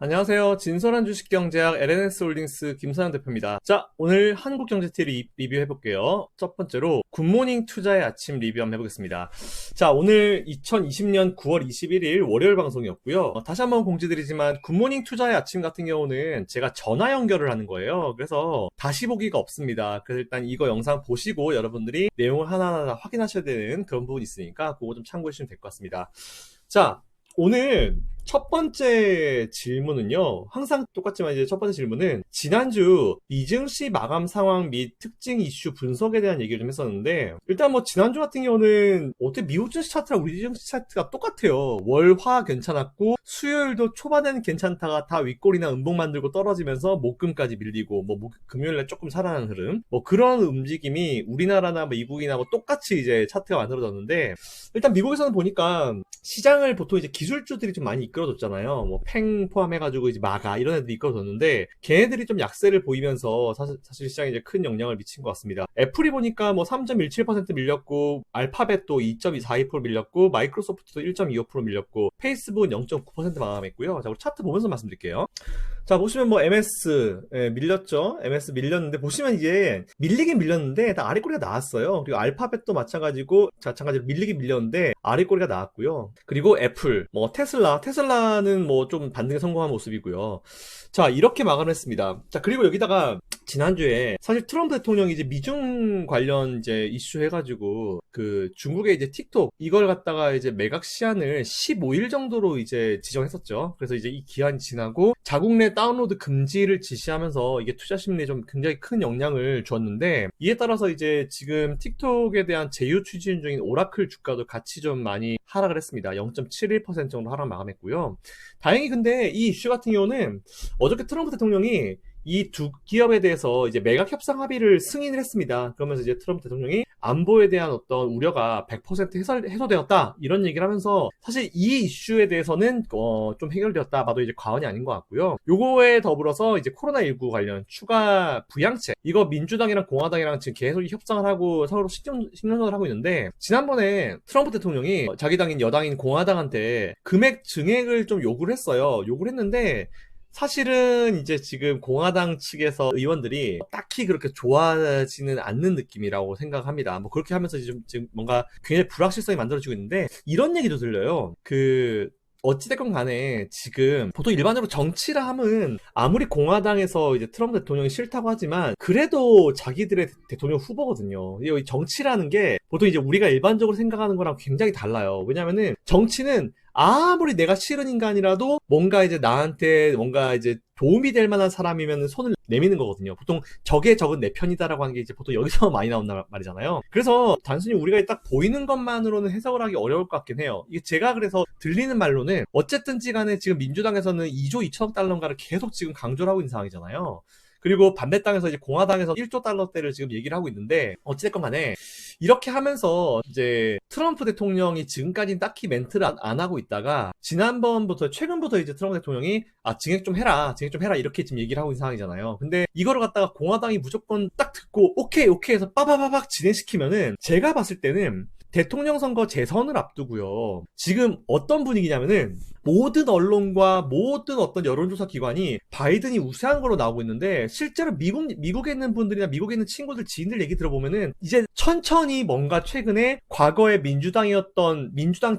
안녕하세요. 진솔한 주식경제학 LNS홀딩스 김사장 대표입니다. 자, 오늘 한국경제티 리뷰해볼게요. 첫 번째로 굿모닝 투자의 아침 리뷰 한번 해보겠습니다. 자, 오늘 2020년 9월 21일 월요일 방송이었고요. 다시 한번 공지드리지만 굿모닝 투자의 아침 같은 경우는 제가 전화 연결을 하는 거예요. 그래서 다시 보기가 없습니다. 그래서 일단 이거 영상 보시고 여러분들이 내용을 하나하나 확인하셔야 되는 그런 부분이 있으니까 그거 좀 참고해 주시면 될 것 같습니다. 자, 오늘 첫 번째 질문은요. 항상 똑같지만 이제 첫 번째 질문은 지난주 이증시 마감 상황 및 특징 이슈 분석에 대한 얘기를 좀 했었는데, 일단 뭐 지난주 같은 경우는 어떻게 미국 증시 차트랑 우리 증시 차트가 똑같아요. 월화 괜찮았고 수요일도 초반에는 괜찮다가 다 윗골이나 음봉 만들고 떨어지면서 목금까지 밀리고 뭐 금요일날 조금 살아나는 흐름, 뭐 그런 움직임이 우리나라나 뭐 미국이나 뭐 똑같이 이제 차트가 만들어졌는데, 일단 미국에서는 보니까 시장을 보통 이제 기술주들이 좀 많이 이끌어줬잖아요. 뭐 팽 포함해가지고 이제 마가 이런 애들이 이끌어줬는데, 걔네들이 좀 약세를 보이면서 사실 시장에 이제 큰 영향을 미친 것 같습니다. 애플이 보니까 뭐 3.17% 밀렸고, 알파벳도 2.42% 밀렸고, 마이크로소프트도 1.25% 밀렸고, 페이스북은 0.9% 마감했고요. 자, 우리 차트 보면서 말씀드릴게요. 자, 보시면 뭐 MS 밀렸죠. MS 밀렸는데, 보시면 이게 밀리긴 밀렸는데 다 아래꼬리가 나왔어요. 그리고 알파벳도 마찬가지로 밀리긴 밀렸는데 아래꼬리가 나왔고요. 그리고 애플, 뭐 테슬라는 뭐 좀 반등에 성공한 모습이고요. 자, 이렇게 마감을 했습니다. 자, 그리고 여기다가 지난주에 사실 트럼프 대통령이 이제 미중 관련 이제 이슈 해가지고 그 중국의 이제 틱톡 이걸 갖다가 이제 매각 시한을 15일 정도로 이제 지정했었죠. 그래서 이제 이 기한이 지나고 자국 내 다운로드 금지를 지시하면서 이게 투자 심리에 좀 굉장히 큰 영향을 주었는데, 이에 따라서 이제 지금 틱톡에 대한 제휴 추진 중인 오라클 주가도 같이 좀 많이 하락을 했습니다. 0.71% 정도 하락 마감했고요. 다행히 근데 이 이슈 같은 경우는 어저께 트럼프 대통령이 이 두 기업에 대해서 이제 매각 협상 합의를 승인을 했습니다. 그러면서 이제 트럼프 대통령이 안보에 대한 어떤 우려가 100% 해소되었다 이런 얘기를 하면서, 사실 이 이슈에 대해서는 좀 해결되었다 봐도 이제 과언이 아닌 것 같고요. 요거에 더불어서 이제 코로나19 관련 추가 부양책, 이거 민주당이랑 공화당이랑 지금 계속 협상을 하고 서로 신경전을 하고 있는데, 지난번에 트럼프 대통령이 자기 당인 여당인 공화당한테 금액 증액을 좀 요구를 했어요. 요구를 했는데 사실은 이제 지금 공화당 측에서 의원들이 딱히 그렇게 좋아하지는 않는 느낌이라고 생각합니다. 뭐 그렇게 하면서 지금 뭔가 굉장히 불확실성이 만들어지고 있는데, 이런 얘기도 들려요. 어찌됐건 간에 지금 보통 일반적으로 정치라 함은 아무리 공화당에서 이제 트럼프 대통령이 싫다고 하지만 그래도 자기들의 대통령 후보거든요. 이 정치라는 게 보통 이제 우리가 일반적으로 생각하는 거랑 굉장히 달라요. 왜냐면은 정치는 아무리 내가 싫은 인간이라도 뭔가 이제 나한테 뭔가 이제 도움이 될 만한 사람이면 손을 내미는 거거든요. 보통 적의 적은 내 편이다라고 하는 게 이제 보통 여기서 많이 나온단 말이잖아요. 그래서 단순히 우리가 딱 보이는 것만으로는 해석을 하기 어려울 것 같긴 해요. 이게 제가 그래서 들리는 말로는 어쨌든지 간에 지금 민주당에서는 2조 2천억 달러인가를 계속 지금 강조를 하고 있는 상황이잖아요. 그리고 반대당에서 이제 공화당에서 1조 달러대를 지금 얘기를 하고 있는데, 어찌됐건 간에 이렇게 하면서 이제 트럼프 대통령이 지금까지는 딱히 멘트를 안 하고 있다가 최근부터 이제 트럼프 대통령이 증액 좀 해라 이렇게 지금 얘기를 하고 있는 상황이잖아요. 근데 이거를 갖다가 공화당이 무조건 딱 듣고 오케이 해서 빠바바박 진행시키면은, 제가 봤을 때는 대통령 선거 재선을 앞두고요. 지금 어떤 분위기냐면은 모든 언론과 모든 어떤 여론조사 기관이 바이든이 우세한 걸로 나오고 있는데, 실제로 미국에 있는 분들이나 미국에 있는 친구들, 지인들 얘기 들어보면은 이제 천천히 뭔가 최근에 과거에 민주당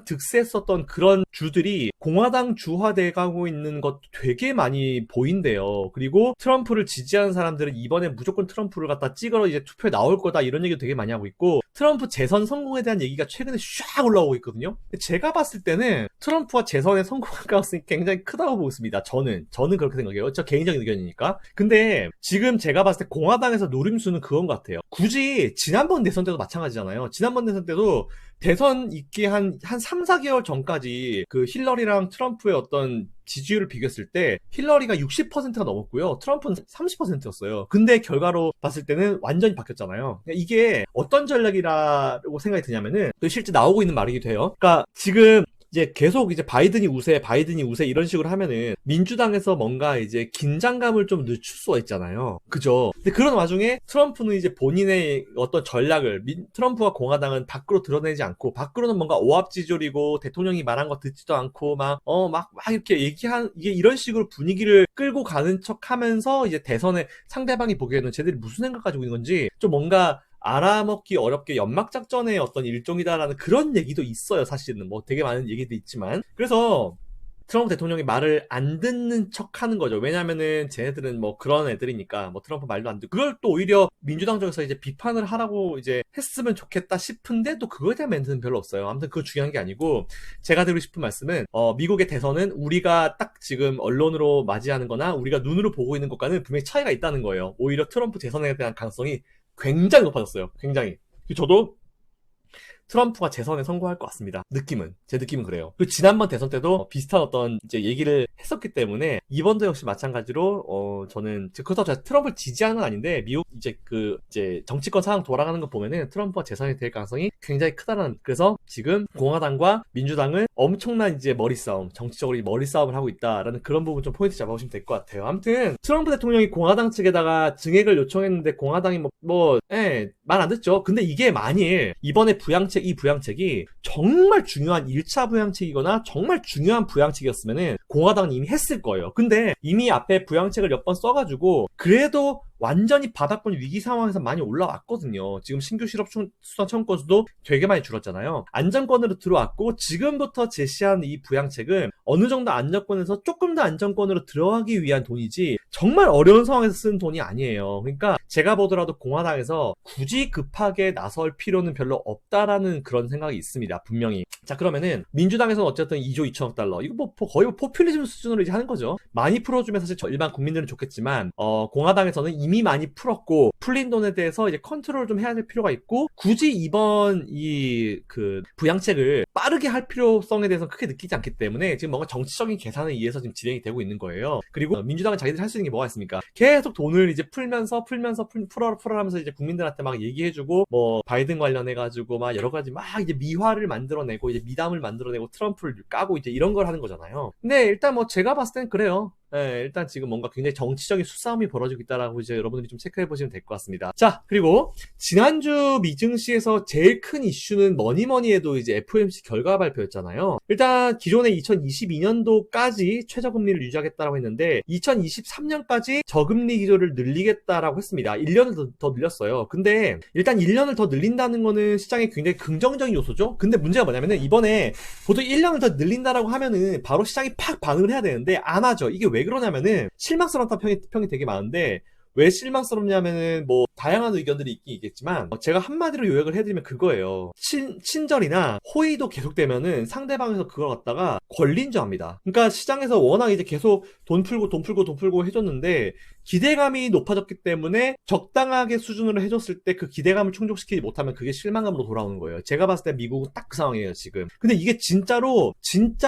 득세했었던 그런 주들이 공화당 주화돼 가고 있는 것도 되게 많이 보인대요. 그리고 트럼프를 지지하는 사람들은 이번에 무조건 트럼프를 갖다 찍으러 이제 투표에 나올 거다 이런 얘기도 되게 많이 하고 있고, 트럼프 재선 성공에 대한 얘기가 최근에 쫙 올라오고 있거든요. 제가 봤을 때는 트럼프와 재선에 성공할 가능성이 굉장히 크다고 보고 있습니다. 저는 그렇게 생각해요. 저 개인적인 의견이니까. 근데 지금 제가 봤을 때 공화당에서 노림수는 그건 것 같아요. 굳이 지난번 대선 때도 마찬가지잖아요. 지난번 대선 때도 대선 있기 한 3, 4개월 전까지 그 힐러리랑 트럼프의 어떤 지지율을 비교했을 때 힐러리가 60%가 넘었고요. 트럼프는 30%였어요. 근데 결과로 봤을 때는 완전히 바뀌었잖아요. 이게 어떤 전략이라고 생각이 드냐면은, 실제 나오고 있는 말이기도 해요. 그러니까 지금 이제 계속 이제 바이든이 우세, 바이든이 우세 이런 식으로 하면은 민주당에서 뭔가 이제 긴장감을 좀 늦출 수가 있잖아요. 그죠? 근데 그런 와중에 트럼프는 이제 본인의 어떤 전략을 트럼프와 공화당은 밖으로 드러내지 않고 밖으로는 뭔가 오합지졸이고 대통령이 말한 거 듣지도 않고 막 이렇게 이게 이런 식으로 분위기를 끌고 가는 척 하면서 이제 대선에 상대방이 보기에는 쟤들이 무슨 생각 가지고 있는 건지 좀 뭔가 알아먹기 어렵게 연막작전의 어떤 일종이다라는 그런 얘기도 있어요, 사실은. 뭐 되게 많은 얘기도 있지만. 그래서 트럼프 대통령이 말을 안 듣는 척 하는 거죠. 왜냐면은 쟤네들은 뭐 그런 애들이니까 뭐 트럼프 말도 안 듣고 그걸 또 오히려 민주당 쪽에서 이제 비판을 하라고 이제 했으면 좋겠다 싶은데 또 그거에 대한 멘트는 별로 없어요. 아무튼 그거 중요한 게 아니고 제가 드리고 싶은 말씀은 미국의 대선은 우리가 딱 지금 언론으로 맞이하는 거나 우리가 눈으로 보고 있는 것과는 분명히 차이가 있다는 거예요. 오히려 트럼프 대선에 대한 가능성이 굉장히 높아졌어요. 굉장히. 저도 트럼프가 재선에 성공할 것 같습니다. 제 느낌은 그래요. 그 지난번 대선 때도 비슷한 어떤 이제 얘기를 했었기 때문에 이번도 역시 마찬가지로 저는 그렇다고 제가 트럼프를 지지하는 건 아닌데 미국 이제 정치권 상황 돌아가는 거 보면은 트럼프가 재선이 될 가능성이 굉장히 크다는. 그래서 지금 공화당과 민주당은 엄청난 이제 정치적으로 머리 싸움을 하고 있다라는 그런 부분 좀 포인트 잡아보시면 될 것 같아요. 아무튼 트럼프 대통령이 공화당 측에다가 증액을 요청했는데 공화당이 말 안 듣죠. 근데 이게 만일 이번에 이 부양책이 정말 중요한 1차 부양책이거나 정말 중요한 부양책이었으면은 공화당은 이미 했을 거예요. 근데 이미 앞에 부양책을 몇 번 써가지고 그래도 완전히 바닥권 위기 상황에서 많이 올라왔거든요. 지금 신규 실업 수당 청구 건수도 되게 많이 줄었잖아요. 안정권으로 들어왔고 지금부터 제시한 이 부양책은 어느 정도 안정권에서 조금 더 안정권으로 들어가기 위한 돈이지 정말 어려운 상황에서 쓰는 돈이 아니에요. 그러니까 제가 보더라도 공화당에서 굳이 급하게 나설 필요는 별로 없다라는 그런 생각이 있습니다. 분명히. 자, 그러면은 민주당에서는 어쨌든 2조 2천억 달러 이거 뭐 거의 포퓰리즘 수준으로 이제 하는 거죠. 많이 풀어주면 사실 일반 국민들은 좋겠지만 공화당에서는 이미 많이 풀었고 풀린 돈에 대해서 이제 컨트롤 좀 해야 될 필요가 있고 굳이 이번 그 부양책을 빠르게 할 필요성에 대해서 크게 느끼지 않기 때문에 지금 뭔가 정치적인 계산에 의해서 지금 진행이 되고 있는 거예요. 그리고 민주당은 자기들이 할 수 있는 게 뭐가 있습니까? 계속 돈을 이제 풀면서 풀어라면서 이제 국민들한테 막 얘기해주고 뭐 바이든 관련해가지고 막 여러 가지 막 이제 미화를 만들어내고 이제 미담을 만들어내고 트럼프를 까고 이제 이런 걸 하는 거잖아요. 근데 일단 뭐 제가 봤을 땐 그래요. 네, 일단 지금 뭔가 굉장히 정치적인 수싸움이 벌어지고 있다라고 이제 여러분들이 좀 체크해 보시면 될 것 같습니다. 자, 그리고 지난주 미증시에서 제일 큰 이슈는 뭐니 해도 이제 FOMC 결과 발표였잖아요. 일단 기존의 2022년도까지 최저금리를 유지하겠다라고 했는데 2023년까지 저금리 기조를 늘리겠다라고 했습니다. 1년을 더 늘렸어요. 근데 일단 1년을 더 늘린다는 거는 시장에 굉장히 긍정적인 요소죠. 근데 문제가 뭐냐면은 이번에 보통 1년을 더 늘린다라고 하면은 바로 시장이 팍 반응을 해야 되는데 안 하죠. 이게 왜 그러냐면은 실망스럽다 평이 되게 많은데 왜 실망스럽냐면은 뭐 다양한 의견들이 있긴 있겠지만 제가 한마디로 요약을 해드리면 그거예요. 친절이나 호의도 계속되면은 상대방에서 그걸 갖다가 권린주합니다. 그러니까 시장에서 워낙 이제 계속 돈 풀고 해줬는데 기대감이 높아졌기 때문에 적당하게 수준으로 해줬을 때 그 기대감을 충족시키지 못하면 그게 실망감으로 돌아오는 거예요. 제가 봤을 때 미국은 딱 그 상황이에요, 지금. 근데 이게 진짜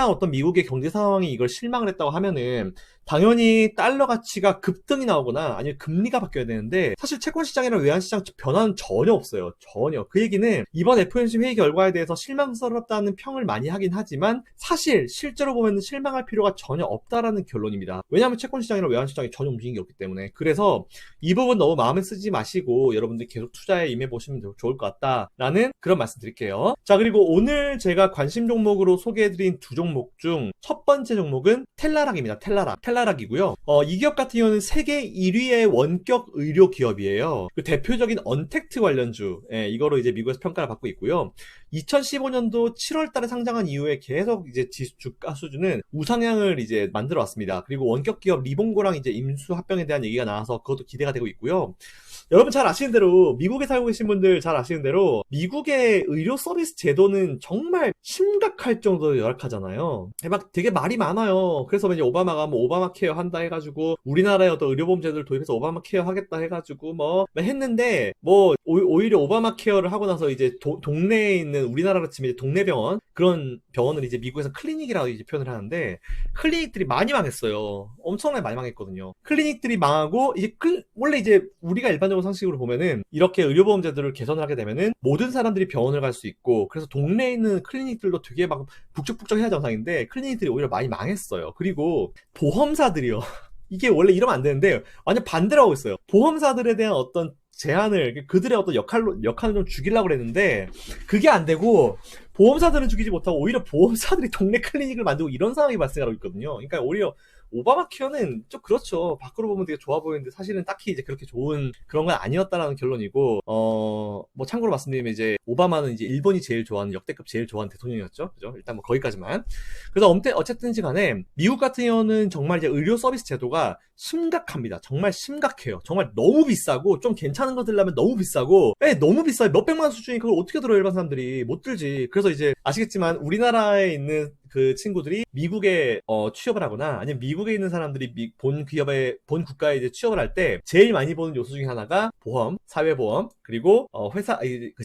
어떤 미국의 경제 상황이 이걸 실망을 했다고 하면은 당연히 달러 가치가 급등이 나오거나 아니면 금리가 바뀌어야 되는데 사실 채권 시장이나 외환 시장 변화는 전혀 없어요. 전혀. 그 얘기는 이번 FOMC 회의 결과에 대해서 실망스럽다는 평을 많이 하긴 하지만 사실 실제로 보면 실망할 필요가 전혀 없다라는 결론입니다. 왜냐하면 채권 시장이나 외환 시장이 전혀 움직임이 없기 때문에. 그래서 이 부분 너무 마음에 쓰지 마시고 여러분들 계속 투자에 임해보시면 좋을 것 같다라는 그런 말씀 드릴게요. 자, 그리고 오늘 제가 관심 종목으로 소개해드린 두 종목 중 첫 번째 종목은 텔라락입니다. 텔라락이고요. 이 기업 같은 경우는 세계 1위의 원격 의료 기업이에요. 그 대표적인 언택트 관련주, 이거로 이제 미국에서 평가를 받고 있고요. 2015년도 7월 달에 상장한 이후에 계속 이제 주가 수준은 우상향을 이제 만들어 왔습니다. 그리고 원격 기업 리본고랑 이제 임수 합병에 대한 얘기가 나와서 그것도 기대가 되고 있고요. 여러분 잘 아시는 대로 미국에 살고 계신 분들 잘 아시는 대로 미국의 의료 서비스 제도는 정말 심각할 정도로 열악하잖아요. 막 되게 말이 많아요. 그래서 이제 오바마가 뭐 오바마 케어 한다 해가지고 우리나라의 어떤 의료보험 제도를 도입해서 오바마 케어 하겠다 해가지고 뭐 했는데 뭐 오히려 오바마 케어를 하고 나서 이제 동네에 있는 우리나라로 치면 이제 동네 병원 그런 병원을 이제 미국에서 클리닉이라고 이제 표현을 하는데 클리닉들이 많이 망했어요. 엄청나게 많이 망했거든요. 클리닉들이 망하고 이제 원래 이제 우리가 일반적으로 일반적으로 상식으로 보면은 이렇게 의료보험 제도를 개선을 하게 되면은 모든 사람들이 병원을 갈 수 있고, 그래서 동네에 있는 클리닉들도 되게 막 북적북적 해야 정상인데 클리닉들이 오히려 많이 망했어요. 그리고 보험사들이요. 이게 원래 이러면 안 되는데 완전 반대로 하고 있어요. 보험사들에 대한 어떤 제한을, 그들의 어떤 역할을 좀 죽이려고 그랬는데 그게 안 되고, 보험사들은 죽이지 못하고 오히려 보험사들이 동네 클리닉을 만들고 이런 상황이 발생하고 있거든요. 그러니까 오히려 오바마 케어는 좀 그렇죠. 밖으로 보면 되게 좋아 보이는데 사실은 딱히 이제 그렇게 좋은 그런 건 아니었다라는 결론이고, 뭐 참고로 말씀드리면 이제 오바마는 이제 일본이 제일 좋아하는, 역대급 제일 좋아하는 대통령이었죠. 그죠? 일단 뭐 거기까지만. 그래서 어쨌든지 간에 미국 같은 경우는 정말 이제 의료 서비스 제도가 심각합니다. 정말 심각해요. 정말 너무 비싸고, 좀 괜찮은 거 들려면 너무 비싸고, 너무 비싸요. 몇백만 원 수준이 그걸 어떻게 들어요, 일반 사람들이. 못 들지. 그래서 이제 아시겠지만 우리나라에 있는 그 친구들이 미국에 취업을 하거나 아니면 미국에 있는 사람들이 본 국가에 이제 취업을 할 때 제일 많이 보는 요소 중에 하나가 보험, 사회보험, 그리고 회사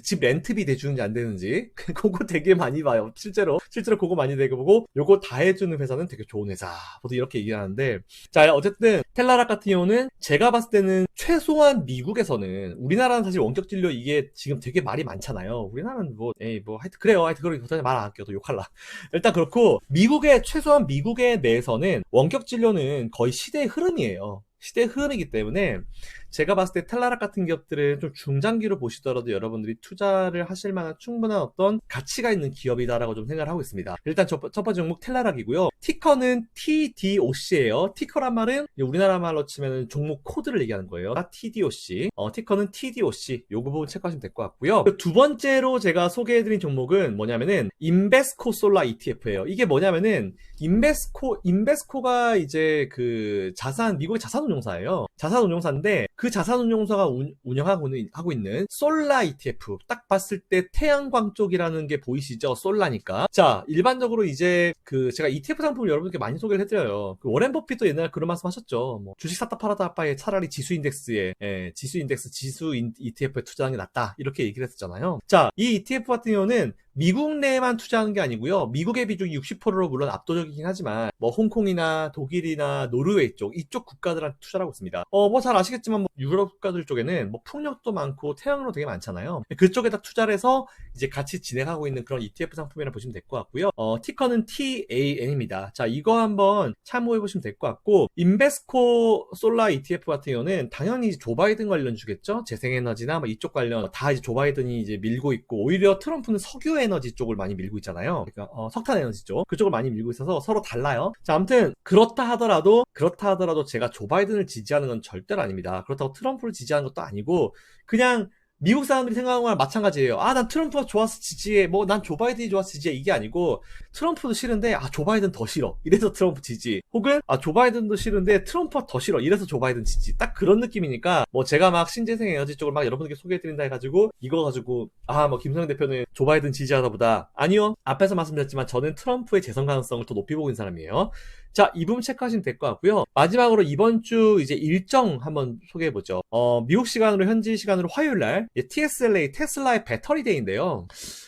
집 렌트비 대주는지 안 되는지 그거 되게 많이 봐요. 실제로 그거 많이 되게 보고, 요거 다 해주는 회사는 되게 좋은 회사. 보통 이렇게 얘기하는데, 자 어쨌든 텔라락 같은 경우는 제가 봤을 때는 최소한 미국에서는, 우리나라는 사실 원격 진료 이게 지금 되게 말이 많잖아요. 우리나라는 하여튼 그래요. 하여튼 그렇게 말 안 할게요. 또 욕할라. 일단 그렇고, 최소한 미국에 내에서는 원격 진료는 거의 시대의 흐름이에요. 시대의 흐름이기 때문에 제가 봤을 때 텔라락 같은 기업들은 좀 중장기로 보시더라도 여러분들이 투자를 하실 만한 충분한 어떤 가치가 있는 기업이다라고 좀 생각을 하고 있습니다. 일단 첫 번째 종목 텔라락이고요. 티커는 TDOC예요. 티커란 말은 우리나라 말로 치면 종목 코드를 얘기하는 거예요. TDOC. 티커는 TDOC. 요거 부분 체크하시면 될 것 같고요. 두 번째로 제가 소개해드린 종목은 뭐냐면은 인베스코 솔라 ETF예요. 이게 뭐냐면은 인베스코가 이제 그 미국의 자산운용사예요. 자산운용사인데 그 자산운용사가 하고 있는 솔라 ETF. 딱 봤을 때 태양광 쪽이라는 게 보이시죠? 솔라니까. 자, 일반적으로 이제 제가 ETF 상품을 여러분께 많이 소개를 해드려요. 워렌 버핏도 옛날에 그런 말씀 하셨죠. 뭐 주식 샀다 팔았다 바에 차라리 지수 ETF에 투자하는 게 낫다. 이렇게 얘기를 했었잖아요. 자, 이 ETF 같은 경우는 미국 내에만 투자하는 게 아니고요. 미국의 비중이 60%로 물론 압도적이긴 하지만 뭐 홍콩이나 독일이나 노르웨이 이쪽 국가들한테 투자를 하고 있습니다. 뭐 잘 아시겠지만 뭐 유럽 국가들 쪽에는 뭐 풍력도 많고 태양광도 되게 많잖아요. 그쪽에다 투자를 해서 이제 같이 진행하고 있는 그런 ETF 상품이라 보시면 될 것 같고요. 티커는 TAN입니다. 자, 이거 한번 참고해 보시면 될 것 같고, 인베스코 솔라 ETF 같은 경우는 당연히 조 바이든 관련주겠죠. 재생에너지나 뭐 이쪽 관련 다 이제 조 바이든이 이제 밀고 있고, 오히려 트럼프는 석유 에너지 쪽을 많이 밀고 있잖아요. 그러니까 석탄 에너지 그쪽을 많이 밀고 있어서 서로 달라요. 자, 아무튼 그렇다 하더라도 제가 조 바이든을 지지하는 건 절대로 아닙니다. 그렇다고 트럼프를 지지하는 것도 아니고, 그냥 미국 사람들이 생각하는 거랑 마찬가지예요. 난 트럼프가 좋아서 지지해. 뭐 난 조 바이든이 좋아서 지지해. 이게 아니고, 트럼프도 싫은데 조 바이든 더 싫어. 이래서 트럼프 지지. 혹은 조 바이든도 싫은데 트럼프가 더 싫어. 이래서 조 바이든 지지. 딱 그런 느낌이니까, 뭐 제가 막 신재생 에너지 쪽을 막 여러분들께 소개해드린다 해가지고 이거 가지고 뭐 김성현 대표는 조 바이든 지지하다 보다. 아니요. 앞에서 말씀드렸지만 저는 트럼프의 재선 가능성을 더 높이 보고 있는 사람이에요. 자, 이 부분 체크하시면 될 것 같고요. 마지막으로 이번 주 이제 일정 한번 소개해보죠. 미국 시간으로, 현지 시간으로 화요일날 TSLA, 테슬라의 배터리 데이인데요.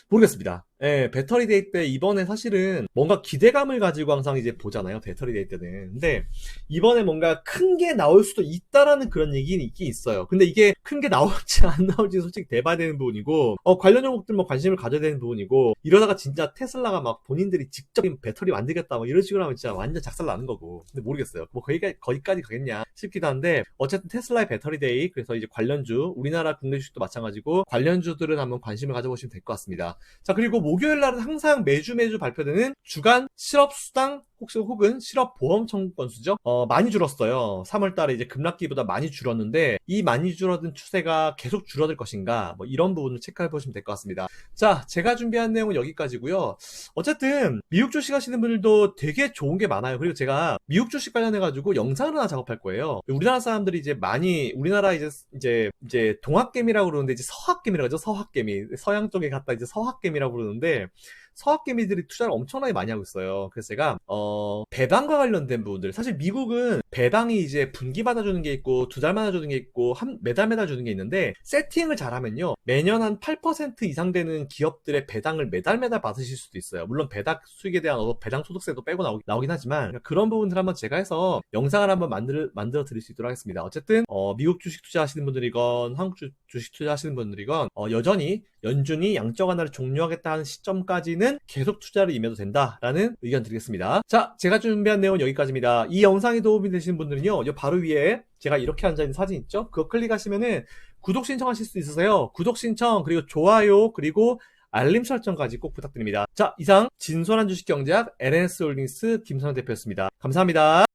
모르겠습니다. 배터리 데이 때 이번에 사실은 뭔가 기대감을 가지고 항상 이제 보잖아요. 배터리 데이 때는. 근데 이번에 뭔가 큰 게 나올 수도 있다라는 그런 얘기는 있긴 있어요. 근데 이게 큰 게 나올지 안 나올지 솔직히 대봐야 되는 부분이고, 관련 종목들 뭐 관심을 가져야 되는 부분이고, 이러다가 진짜 테슬라가 막 본인들이 직접 배터리 만들겠다 뭐 이런 식으로 하면 진짜 완전 작살 나는 거고. 근데 모르겠어요. 뭐 거기까지 가겠냐 싶기도 한데, 어쨌든 테슬라의 배터리 데이, 그래서 이제 관련주, 우리나라 국내 주식도 마찬가지고 관련주들은 한번 관심을 가져보시면 될 것 같습니다. 자, 그리고 목요일 날은 항상 매주 발표되는 주간 실업수당 혹은 실업보험 청구 건수죠. 많이 줄었어요. 3월 달에 이제 급락기보다 많이 줄었는데, 이 많이 줄어든 추세가 계속 줄어들 것인가, 뭐 이런 부분을 체크해 보시면 될 것 같습니다. 자, 제가 준비한 내용은 여기까지고요. 어쨌든 미국 주식 하시는 분들도 되게 좋은 게 많아요. 그리고 제가 미국 주식 관련해 가지고 영상을 하나 작업할 거예요. 우리나라 사람들이 이제 많이, 우리나라 이제 동학개미라고 그러는데 이제 서학개미라고 하죠. 서학개미. 서양 쪽에 갔다 이제 서학개미라고 그러는데, 서학개미들이 투자를 엄청나게 많이 하고 있어요. 그래서 제가 배당과 관련된 부분들. 사실 미국은 배당이 이제 분기 받아주는 게 있고, 두 달마다 주는 게 있고, 매달 주는 게 있는데, 세팅을 잘하면요, 매년 한 8% 이상 되는 기업들의 배당을 매달 받으실 수도 있어요. 물론 배당 수익에 대한 배당 소득세도 빼고 나오긴 하지만, 그런 부분들 한번 제가 해서 영상을 한번 만들어 드릴 수 있도록 하겠습니다. 어쨌든, 미국 주식 투자하시는 분들이건, 한국 주식 투자하시는 분들이건, 여전히 연준이 양적 완화를 종료하겠다는 시점까지는 계속 투자를 임해도 된다라는 의견 드리겠습니다. 자, 제가 준비한 내용은 여기까지입니다. 이 영상이 도움이 되시는 분들은요, 바로 위에 제가 이렇게 앉아있는 사진 있죠? 그거 클릭하시면은 구독 신청하실 수 있으세요. 구독 신청, 그리고 좋아요, 그리고 알림 설정까지 꼭 부탁드립니다. 자, 이상 진솔한 주식 경제학 LNS홀딩스 김선호 대표였습니다. 감사합니다.